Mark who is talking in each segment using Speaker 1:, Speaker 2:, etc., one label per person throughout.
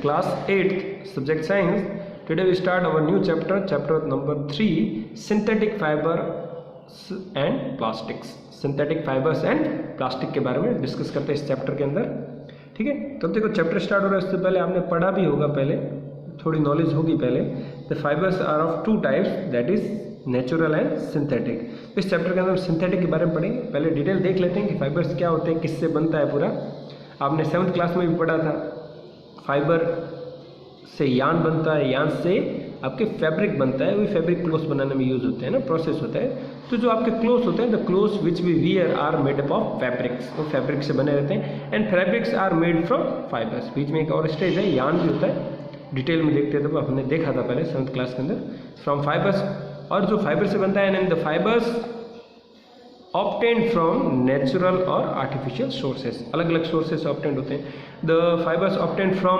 Speaker 1: class 8th, subject science. Today we start our new chapter number 3, synthetic fibers and plastics. Synthetic fibers and plastic के बारे में discuss करते हैं इस chapter के अंदर, ठीक है। तो देखो चैप्टर स्टार्ट हो रहा है, इससे पहले आपने पढ़ा भी होगा, पहले थोड़ी नॉलेज होगी पहले। The fibres are of two types, that is natural and synthetic. इस चैप्टर के अंदर सिंथेटिक के बारे में पढ़ेंगे। पहले डिटेल देख लेते हैं कि फाइबर्स क्या होते हैं, किससे बनता है पूरा। आपने 7th क्लास में भी पढ़ा था, फाइबर से यान बनता है, यान से आपके फैब्रिक बनता है, वही फैब्रिक क्लोथ्स बनाने में यूज होते हैं ना, प्रोसेस होता है। तो जो आपके क्लोथ्स होते हैं, the clothes which we wear are made up of fabrics, वो फैब्रिक से बने रहते हैं। And fabrics are made from fibres. बीच में एक और स्टेज है, यान भी होता है, डिटेल में देखते हैं, तो हमने देखा था पहले 7th क्लास के अंदर। फ्रॉम फाइबर्स, और जो फाइबर से बनता है, and the fibres obtained from natural और आर्टिफिशियल सोर्सेज, अलग अलग सोर्सेज ऑब्टेन्ड होते हैं। The fibres obtained from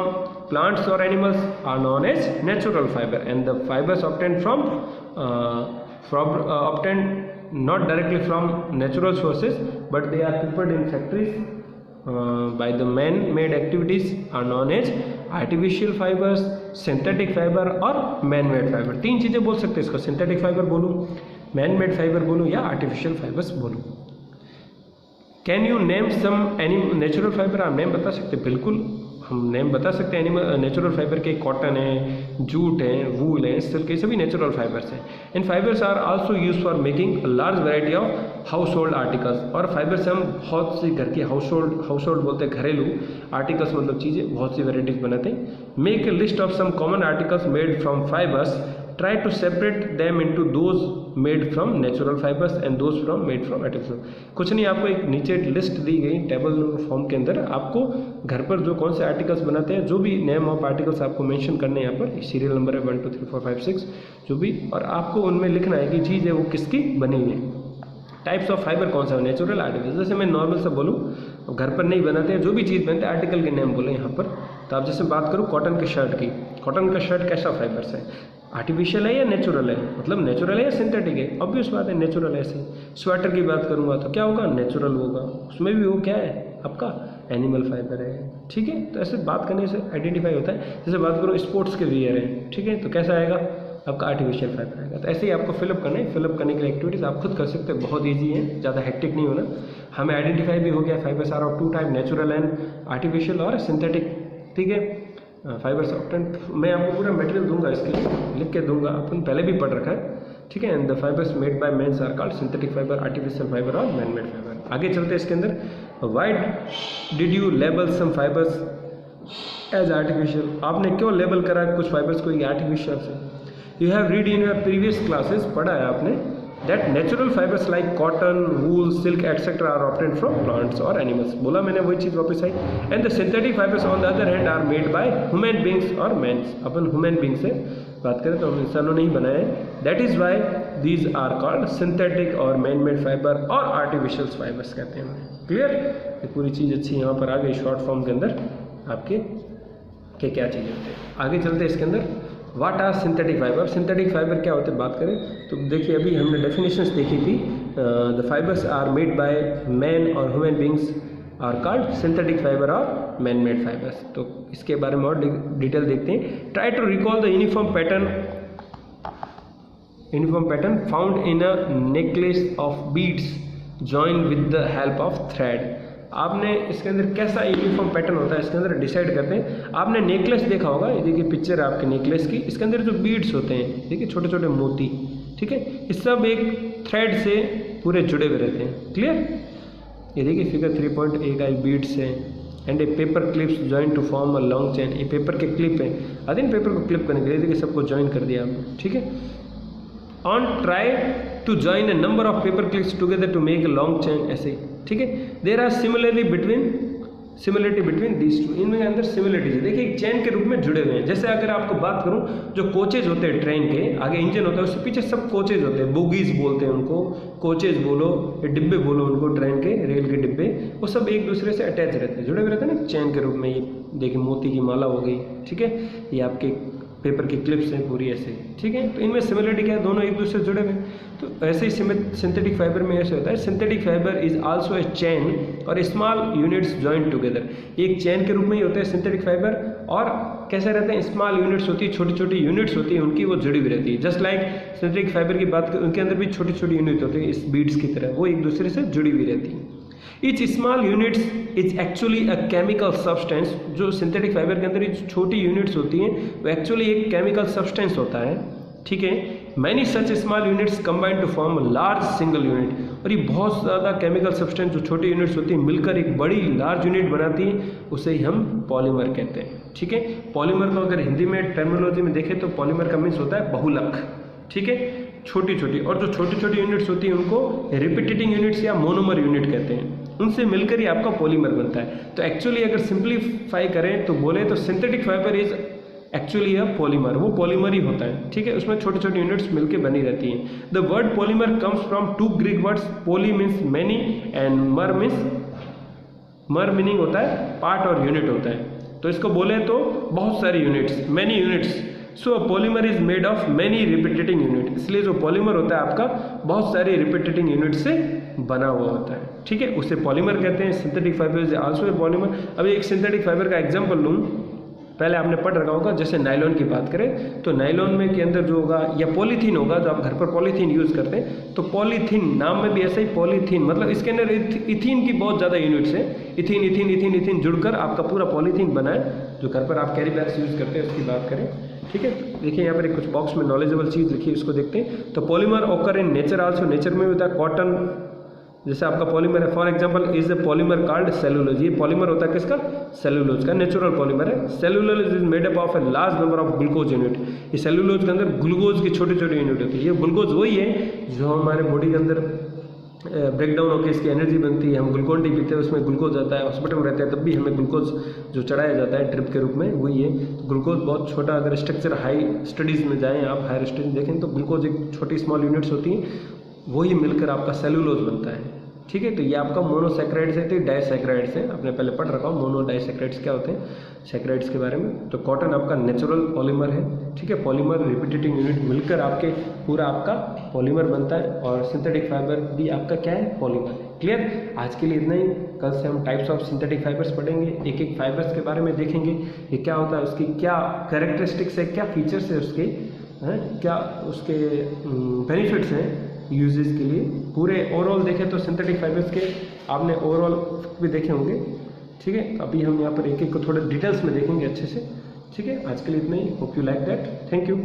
Speaker 1: plants और animals are known as natural fibre, and the fibres obtained from obtained not directly from natural sources but they are prepared in factories by the man-made activities are known as artificial fibers, synthetic fiber और man-made fiber। 3 चीज़ें बोल सकते हैं इसको, synthetic fiber बोलूँ, man-made fiber बोलूँ या artificial fibers बोलूँ। Can you name some any natural fibre? आप नेम बता सकते हैं, बिल्कुल हम नेम बता सकते हैं। एनिमल नेचुरल फाइबर के कॉटन है, जूट है, वूल है, सिल्क, ये सभी नेचुरल फाइबर्स हैं। इन fibres are also use for making large variety of household articles. और फाइबर से हम बहुत सी घर की हाउस होल्ड बोलते हैं, घरेलू आर्टिकल्स मतलब चीज़ें, बहुत सी वेराइटीज बनाते हैं। Make a list of some common articles made from fibres, try to separate them into those made from natural fibres and those from made from artificial. कुछ नहीं, आपको एक नीचे लिस्ट दी गई टेबल फॉर्म के अंदर, आपको घर पर जो कौन से आर्टिकल्स बनाते हैं, जो भी नेम ऑफ आर्टिकल्स आपको मेंशन करने हैं, यहाँ पर सीरियल नंबर है 1 2 3 4 5 6 जो भी, और आपको उनमें लिखना है कि चीज़ है वो किसकी बनी हुई है। टाइप्स ऑफ फाइबर कौन सा है? Natural, artificial. जैसे मैं नॉर्मल से बोलूँ, घर पर नहीं बनाते हैं, जो भी चीज़ बनते हैं आर्टिकल के नेम बोले यहाँ पर। तो आप जैसे बात करूँ कॉटन के शर्ट की, कॉटन का शर्ट कैसा फाइबर्स है, आर्टिफिशियल है या नेचुरल है, मतलब नेचुरल है या सिंथेटिक है? ऑब्वियस बात है नेचुरल है। ऐसे स्वेटर की बात करूँगा तो क्या होगा, नेचुरल होगा, उसमें भी वो क्या है आपका एनिमल फाइबर है, ठीक है। तो ऐसे बात करने से आइडेंटिफाई होता है। जैसे बात करूँ स्पोर्ट्स के वियर है, ठीक है, तो कैसा आएगा आपका आर्टिफिशियल फाइबर आएगा। तो ऐसे ही आपको फिलअप करना है। फिलअप करने के लिए एक्टिविटीज़ आप खुद कर सकते हैं, बहुत ईजी है, ज़्यादा हेक्टिक नहीं होना। हमें आइडेंटिफाई भी हो गया, fibres are of 2 type, natural and artificial और सिंथेटिक, ठीक है। फाइबर्स ऑब्टेन्ड, मैं आपको पूरा मटेरियल दूंगा, इसके लिख के दूंगा, अपन पहले भी पढ़ रखा है, ठीक है। And the fibres made by men's are called synthetic fibre, artificial fibre और मैन मेड फाइबर। आगे चलते हैं इसके अंदर। Why did you label some fibres as artificial? आपने क्यों लेबल करा कुछ फाइबर्स को ये आर्टिफिशियल से? You have read in your previous classes, पढ़ा है आपने, that natural fibers like cotton, wool, silk etc. are obtained from plants or animals। बोला मैंने, वही चीज़ वापस आई। and the synthetic fibers on the other hand are made by human beings or men। Upon human beings से बात करें तो हम इंसानों ने ही बनाए। that is why these are called synthetic और man made fiber और artificial fibers कहते हैं। क्लियर? ये पूरी चीज़ अच्छी यहाँ पर आ गई शॉर्ट फॉर्म के अंदर आपके के क्या चीज़ें होते हैं। आगे चलते हैं इसके अंदर। What are synthetic fibre? Synthetic fibre क्या होते हैं बात करें तो देखिए, अभी हमने डेफिनेशंस देखी थी। The fibres are made by man और human beings are called synthetic fibre और मैन मेड फाइबर्स। तो इसके बारे में और डिटेल देखते हैं। Try to recall the uniform pattern found in a necklace of beads join with the help of thread. आपने इसके अंदर कैसा यूनिफॉर्म पैटर्न होता है इसके अंदर डिसाइड करते हैं। आपने नेकलेस देखा होगा, ये देखिए पिक्चर है आपके नेकलेस की, इसके अंदर जो बीड्स होते हैं, देखिए छोटे छोटे मोती, ठीक है, ये सब एक थ्रेड से पूरे जुड़े हुए रहते हैं। क्लियर? ये देखिए फिगर 3.1 का बीड्स है and a paper clips join to form a long chain. ये पेपर के क्लिप है, आधे पेपर को क्लिप करने के लिए देखिए सबको ज्वाइन कर दिया आपने, ठीक है। On try to join a number of paper clips together to make a long chain, ऐसे, ठीक है। There are similarity between these two, इनमें अंदर सिमिलरिटीज है। देखिए एक चेन के रूप में जुड़े हुए हैं। जैसे अगर आपको बात करूं, जो कोचेज होते हैं ट्रेन के, आगे इंजन होता है, उसके पीछे सब कोचेज होते हैं, बोगीज बोलते हैं उनको, कोचेज बोलो या डिब्बे बोलो उनको, ट्रेन के रेल के डिब्बे, वो सब एक दूसरे से अटैच रहते हैं, जुड़े हुए रहते हैं ना चेन के रूप में। ये देखिए मोती की माला हो गई, ठीक है, ये आपके पेपर की क्लिप्स हैं पूरी ऐसे, ठीक है। तो इनमें सिमिलरिटी क्या है, दोनों एक दूसरे से जुड़े हुए। तो ऐसे ही सिंथेटिक फाइबर में ऐसे होता है। Synthetic fibre is also a chain और स्मॉल यूनिट्स जॉइंट टुगेदर। एक चेन के रूप में ही होता है सिंथेटिक फाइबर और कैसे रहते हैं, स्मॉल यूनिट्स होती है, छोटी छोटी यूनिट्स होती है उनकी, वो जुड़ी हुई रहती है। जस्ट लाइक सिंथेटिक फाइबर की बात करें, उनके अंदर भी छोटी छोटी यूनिट होती है इस बीड्स की तरह, वो एक दूसरे से जुड़ी हुई रहती है। Each small units is actually a chemical substance। जो सिंथेटिक फाइबर के अंदर छोटी यूनिट्स होती हैं वो एक्चुअली एक केमिकल सब्सटेंस होता है, ठीक है। Many such small units combine to form large single unit. और ये बहुत ज़्यादा केमिकल सब्सटेंस जो छोटी यूनिट्स होती हैं मिलकर एक बड़ी लार्ज यूनिट बनाती हैं, उसे ही हम पॉलीमर कहते हैं, ठीक है। पॉलीमर को अगर हिंदी में टर्मिनोलॉजी में देखें तो पॉलीमर का मीन्स होता है बहुलक, ठीक है, छोटी छोटी। और जो छोटी छोटी यूनिट्स होती हैं उनको रिपीटेटिंग यूनिट्स या मोनोमर यूनिट कहते हैं, उनसे मिलकर ही आपका पॉलीमर बनता है। तो एक्चुअली अगर सिंप्लीफाई करें तो बोले तो synthetic fibre is actually a polymer, वो पॉलीमर ही होता है, ठीक है। उसमें छोटी छोटी यूनिट्स मिलकर बनी रहती हैं। The word polymer comes from two Greek words, poly means many and mer means, mer meaning होता है पार्ट और यूनिट होता है। तो इसको बोले तो बहुत सारी units, many units. So polymer is made of many repeating unit. इसलिए जो पॉलीमर होता है आपका बहुत सारी रिपीटेटिंग यूनिट से बना हुआ होता है, ठीक है, उसे पॉलीमर कहते हैं। Synthetic fibre is also a polymer. अभी एक सिंथेटिक फाइबर का एग्जांपल लूँ, पहले आपने पढ़ रखा होगा, जैसे नायलॉन की बात करें तो नायलॉन में के अंदर जो होगा या पॉलीथीन होगा, जो आप घर पर पॉलीथीन यूज़ करते हैं, तो पॉलीथीन नाम में भी ऐसा ही पॉलीथीन, मतलब इसके अंदर इथीन की बहुत ज़्यादा यूनिट्स हैं। इथीन इथीन इथीन इथीन जुड़कर आपका पूरा पॉलीथीन बना है, जो घर पर आप कैरी बैग्स यूज़ करते हैं उसकी बात करें, ठीक है। देखिए यहाँ पर एक कुछ बॉक्स में नॉलेजेबल चीज़ लिखी है, उसको देखते हैं। तो polymer occur in nature also, nature में भी होता है। कॉटन जैसे आपका पॉलीमर है, for example is a polymer called cellulose. ये पॉलीमर होता है किसका, सेलुलोज का, नेचुरल पॉलीमर है। Cellulose is made up of a large number of glucose unit. ये सेलुलोज के अंदर ग्लूकोज की छोटी छोटी यूनिट होती है। ये ग्लूकोज वही है जो हमारे बॉडी के अंदर ब्रेक डाउन होकर इसकी एनर्जी बनती है। हम ग्लूकोन डी पीते हैं, उसमें ग्लूकोज आता है, हॉस्पिटल में रहते हैं तब भी हमें ग्लूकोज जो चढ़ाया जाता है ड्रिप के रूप में, वही है। तो ग्लूकोज बहुत छोटा, अगर स्ट्रक्चर हाई स्टडीज़ में जाएँ आप, हायर स्टडीज देखें तो ग्लूकोज एक छोटी स्मॉल यूनिट्स होती हैं, वही मिलकर आपका सेलुलोज बनता है, ठीक है। तो ये आपका मोनोसैकेराइड्स है, तो डाइसैकेराइड्स हैं, आपने पहले पढ़ रखा हो मोनो डाइसैकेराइड्स क्या होते हैं, सैकेराइड्स के बारे में। तो कॉटन आपका नेचुरल पॉलीमर है, ठीक है। पॉलीमर रिपीटेटिंग यूनिट मिलकर आपके पूरा आपका पॉलीमर बनता है, और सिंथेटिक फाइबर भी आपका क्या है, पॉलीमर है। क्लियर। आज के लिए इतना ही। कल से हम टाइप्स ऑफ सिंथेटिक फाइबर्स पढ़ेंगे, एक एक फाइबर्स के बारे में देखेंगे, ये क्या होता है, उसकी क्या कैरेक्टरिस्टिक्स है, क्या फीचर्स है उसके, क्या उसके बेनिफिट्स हैं यूजेस के लिए। पूरे ओवरऑल देखें तो सिंथेटिक फाइबर्स के आपने ओवरऑल भी देखे होंगे, ठीक है। अभी हम यहाँ पर एक एक को थोड़े डिटेल्स में देखेंगे अच्छे से, ठीक है। आज के लिए इतना ही। Hope you like that. Thank you.